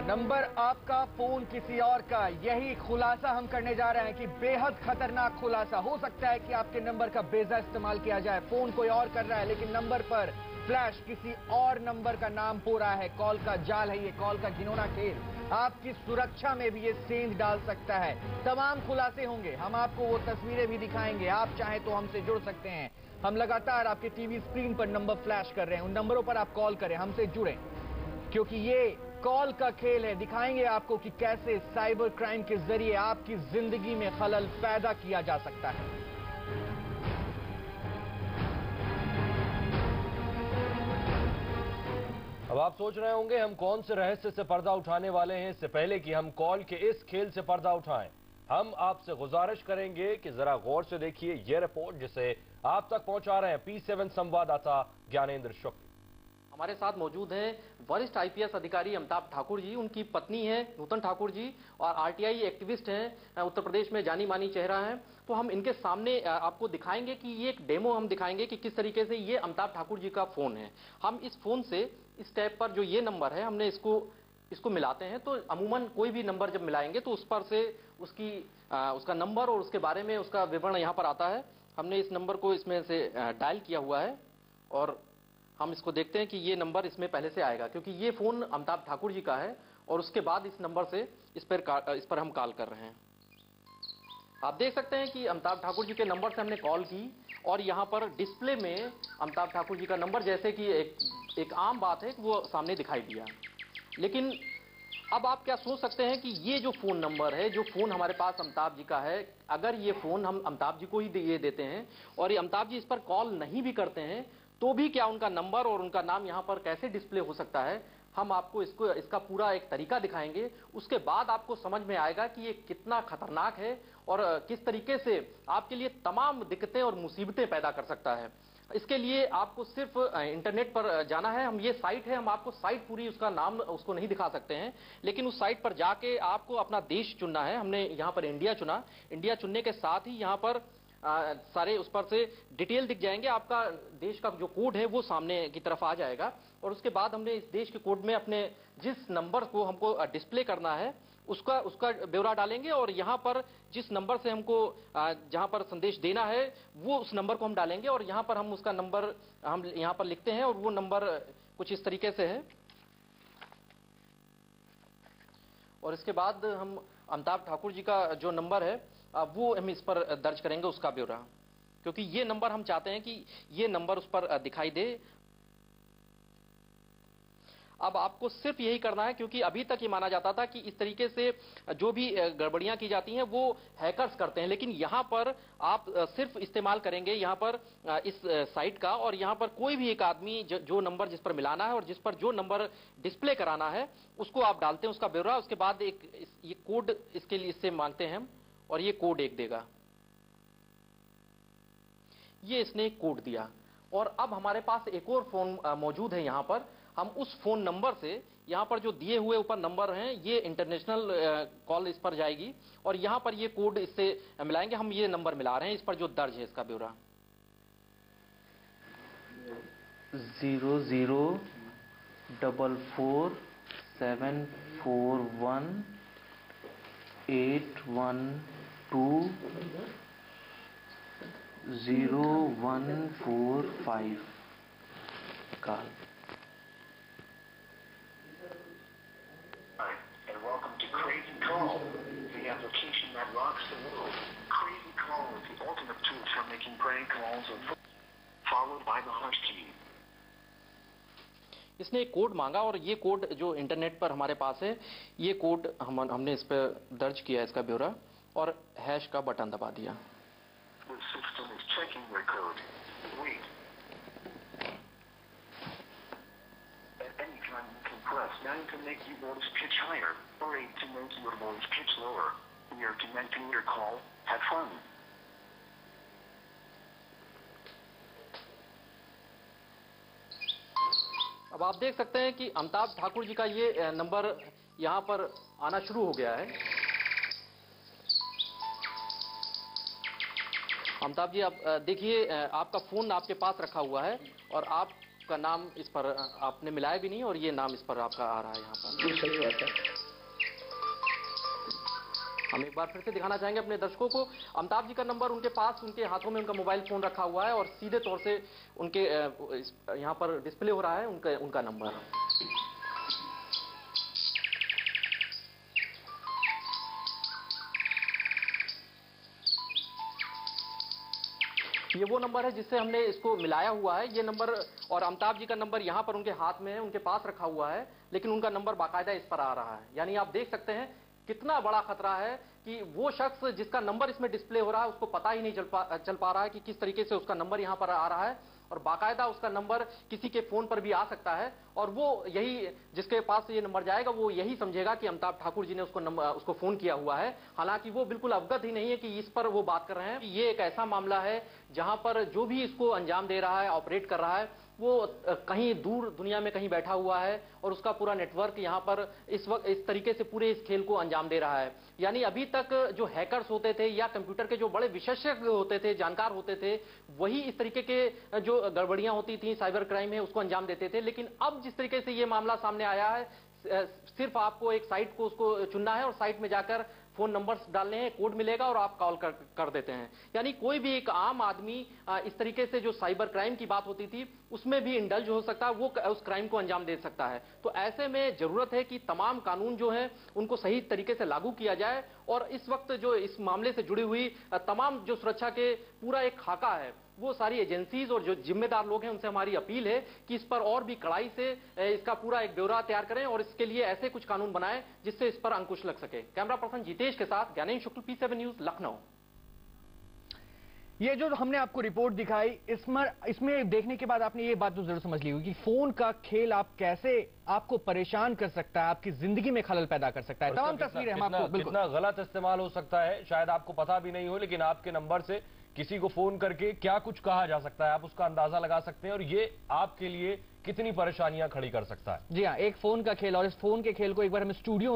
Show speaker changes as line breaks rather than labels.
Number आपका, phone किसी और का, यही खुलासा हम करने जा रहे हैं कि बेहद खतरनाक खुलासा। हो सकता है कि आपके नंबर का बेजा इस्तेमाल किया जाए, फोन कोई और कर रहा है लेकिन नंबर पर फ्लैश किसी और नंबर का नाम हो रहा है। कॉल का जाल है ये, कॉल का घिनौना खेल। आपकी सुरक्षा में भी ये सेंध डाल सकता है। तमाम खुलासे होंगे, हम आपको वो तस्वीरें भी दिखाएंगे। आप चाहें तो हमसे जुड़ सकते हैं। हम लगातार आपके टीवी स्क्रीन पर नंबर फ्लैश कर रहे हैं, उन नंबरों पर आप कॉल करें, हमसे जुड़ें, क्योंकि ये कॉल का खेल है। दिखाएंगे आपको कि कैसे साइबर क्राइम के जरिए आपकी जिंदगी में खलल पैदा किया जा सकता है।
अब आप सोच रहे होंगे हम कौन से रहस्य से पर्दा उठाने वाले हैं। इससे पहले कि हम कॉल के इस खेल से पर्दा उठाएं, हम आपसे गुजारिश करेंगे कि जरा गौर से देखिए ये रिपोर्ट, जिसे आप तक पहुंचा रहे हैं P7 संवाददाता ज्ञानेंद्र शुक्ल।
हमारे साथ मौजूद हैं वरिष्ठ आईपीएस अधिकारी अमिताभ ठाकुर जी, उनकी पत्नी है नूतन ठाकुर जी, और आरटीआई एक्टिविस्ट हैं, उत्तर प्रदेश में जानी मानी चेहरा हैं। तो हम इनके सामने आपको दिखाएंगे कि ये एक डेमो हम दिखाएंगे कि किस तरीके से ये अमिताभ ठाकुर जी का फोन है। हम इस फोन से इस टैब पर जो ये नंबर है, हमने इसको मिलाते हैं। तो अमूमन कोई भी नंबर जब मिलाएंगे तो उस पर से उसका नंबर और उसके बारे में उसका विवरण यहाँ पर आता है। हमने इस नंबर को इसमें से डायल किया हुआ है और हम इसको देखते हैं कि ये नंबर इसमें पहले से आएगा, क्योंकि ये फोन अमिताभ ठाकुर जी का है। और उसके बाद इस नंबर से इस पर हम कॉल कर रहे हैं। आप देख सकते हैं कि अमिताभ ठाकुर जी के नंबर से हमने कॉल की और यहाँ पर डिस्प्ले में अमिताभ ठाकुर जी का नंबर, जैसे कि एक आम बात है, वो सामने दिखाई दिया। लेकिन अब आप क्या सोच सकते हैं कि ये जो फोन नंबर है, जो फोन हमारे पास अमिताभ जी का है, अगर ये फोन हम अमिताभ जी को ही ये देते हैं और ये अमिताभ जी इस पर कॉल नहीं भी करते हैं, तो भी क्या उनका नंबर और उनका नाम यहाँ पर कैसे डिस्प्ले हो सकता है। हम आपको इसका पूरा एक तरीका दिखाएंगे। उसके बाद आपको समझ में आएगा कि ये कितना खतरनाक है और किस तरीके से आपके लिए तमाम दिक्कतें और मुसीबतें पैदा कर सकता है। इसके लिए आपको सिर्फ इंटरनेट पर जाना है। हम ये साइट है, हम आपको साइट पूरी उसका नाम उसको नहीं दिखा सकते हैं, लेकिन उस साइट पर जाके आपको अपना देश चुनना है। हमने यहाँ पर इंडिया चुना। इंडिया चुनने के साथ ही यहाँ पर सारे उस पर से डिटेल दिख जाएंगे। आपका देश का जो कोड है वो सामने की तरफ आ जाएगा और उसके बाद हमने इस देश के कोड में अपने जिस नंबर को हमको डिस्प्ले करना है उसका ब्यौरा डालेंगे और यहाँ पर जिस नंबर से हमको जहाँ पर संदेश देना है वो उस नंबर को हम डालेंगे और यहाँ पर हम उसका नंबर हम यहाँ पर लिखते हैं और वो नंबर कुछ इस तरीके से है। और इसके बाद हम अमिताभ ठाकुर जी का जो नंबर है वो हम इस पर दर्ज करेंगे, उसका ब्यौरा, क्योंकि ये नंबर हम चाहते हैं कि ये नंबर उस पर दिखाई दे। अब आपको सिर्फ यही करना है, क्योंकि अभी तक ये माना जाता था कि इस तरीके से जो भी गड़बड़ियां की जाती हैं वो हैकर्स करते हैं, लेकिन यहाँ पर आप सिर्फ इस्तेमाल करेंगे यहाँ पर इस साइट का, और यहाँ पर कोई भी एक आदमी जो नंबर जिस पर मिलाना है और जिस पर जो नंबर डिस्प्ले कराना है उसको आप डालते हैं, उसका ब्यौरा। उसके बाद ये कोड इसके लिए इससे मांगते हैं हम, और ये कोड एक देगा। ये इसने एक कोड दिया और अब हमारे पास एक और फोन मौजूद है यहाँ पर। हम उस फोन नंबर से यहाँ पर जो दिए हुए ऊपर नंबर हैं, ये इंटरनेशनल कॉल इस पर जाएगी और यहाँ पर ये कोड इससे मिलाएंगे। हम ये नंबर मिला रहे हैं इस पर जो दर्ज है इसका ब्यौरा।
0047418120145 call.
And welcome to Crazy Call, the application that rocks the world. Crazy Call is the ultimate tool for making prank calls, followed by the hush key.
इसने एक कोड मांगा और ये कोड जो इंटरनेट पर हमारे पास है, ये कोड हमने इस पर दर्ज किया इसका ब्यौरा और हैश का बटन दबा दिया।
The system is checking your code. Wait. At any time you can press 9 to make your voice pitch higher, or 8 to make your voice pitch lower. We are connecting your call. Have fun.
अब आप देख सकते हैं कि अमिताभ ठाकुर जी का ये number यहाँ पर आना शुरू हो गया है। अमिताभ जी, आप देखिए, आपका फोन आपके पास रखा हुआ है और आपका नाम इस पर आपने मिलाया भी नहीं और ये नाम इस पर आपका आ रहा है यहाँ पर।
सही बात है।
हम एक बार फिर से दिखाना चाहेंगे अपने दर्शकों को, अमिताभ जी का नंबर उनके पास, उनके हाथों में उनका मोबाइल फोन रखा हुआ है और सीधे तौर से उनके यहाँ पर डिस्प्ले हो रहा है उनका नंबर। ये वो नंबर है जिससे हमने इसको मिलाया हुआ है, ये नंबर, और अमिताभ जी का नंबर यहाँ पर उनके हाथ में है, उनके पास रखा हुआ है, लेकिन उनका नंबर बाकायदा इस पर आ रहा है। यानी आप देख सकते हैं कितना बड़ा खतरा है कि वो शख्स जिसका नंबर इसमें डिस्प्ले हो रहा है उसको पता ही नहीं चल पा रहा है कि किस तरीके से उसका नंबर यहाँ पर आ रहा है, और बाकायदा उसका नंबर किसी के फोन पर भी आ सकता है, और वो यही, जिसके पास ये नंबर जाएगा वो यही समझेगा कि अमिताभ ठाकुर जी ने उसको फोन किया हुआ है। हालांकि वो बिल्कुल अवगत ही नहीं है कि इस पर वो बात कर रहे हैं। ये एक ऐसा मामला है जहां पर जो भी इसको अंजाम दे रहा है, ऑपरेट कर रहा है, वो कहीं दूर दुनिया में कहीं बैठा हुआ है और उसका पूरा नेटवर्क यहाँ पर इस वक्त इस तरीके से पूरे इस खेल को अंजाम दे रहा है। यानी अभी तक जो हैकर्स होते थे या कंप्यूटर के जो बड़े विशेषज्ञ होते थे, जानकार होते थे, वही इस तरीके के जो गड़बड़ियां होती थी, साइबर क्राइम है, उसको अंजाम देते थे। लेकिन अब जिस तरीके से ये मामला सामने आया है, सिर्फ आपको एक साइट को उसको चुनना है और साइट में जाकर फोन नंबर्स डालने हैं, कोड मिलेगा और आप कॉल कर देते हैं। यानी कोई भी एक आम आदमी इस तरीके से जो साइबर क्राइम की बात होती थी उसमें भी इंडल्ज हो सकता है, वो उस क्राइम को अंजाम दे सकता है। तो ऐसे में जरूरत है कि तमाम कानून जो है उनको सही तरीके से लागू किया जाए, और इस वक्त जो इस मामले से जुड़ी हुई तमाम जो सुरक्षा के पूरा एक खाका है, वो सारी एजेंसीज और जो जिम्मेदार लोग हैं उनसे हमारी अपील है कि इस पर और भी कड़ाई से इसका पूरा एक ब्यौरा तैयार करें और इसके लिए ऐसे कुछ कानून बनाएं जिससे इस पर अंकुश लग सके। कैमरा पर्सन जितेश के साथ ज्ञानेश शुक्ल, P7 न्यूज, लखनऊ।
ये जो हमने आपको रिपोर्ट दिखाई, इसमें देखने के बाद आपने ये बात तो जरूर समझ ली होगी कि फोन का खेल आप कैसे आपको परेशान कर सकता है, आपकी जिंदगी में खलल पैदा कर सकता है। तमाम तस्वीरें हम आपको बिल्कुल
कितना गलत इस्तेमाल हो सकता है, शायद आपको पता भी नहीं हो, लेकिन आपके नंबर से किसी को फोन करके क्या कुछ कहा जा सकता है, आप उसका अंदाजा लगा सकते हैं, और ये आपके लिए कितनी परेशानियां खड़ी कर सकता है।
जी हाँ, एक फोन का खेल, और इस फोन के खेल को एक बार हम स्टूडियो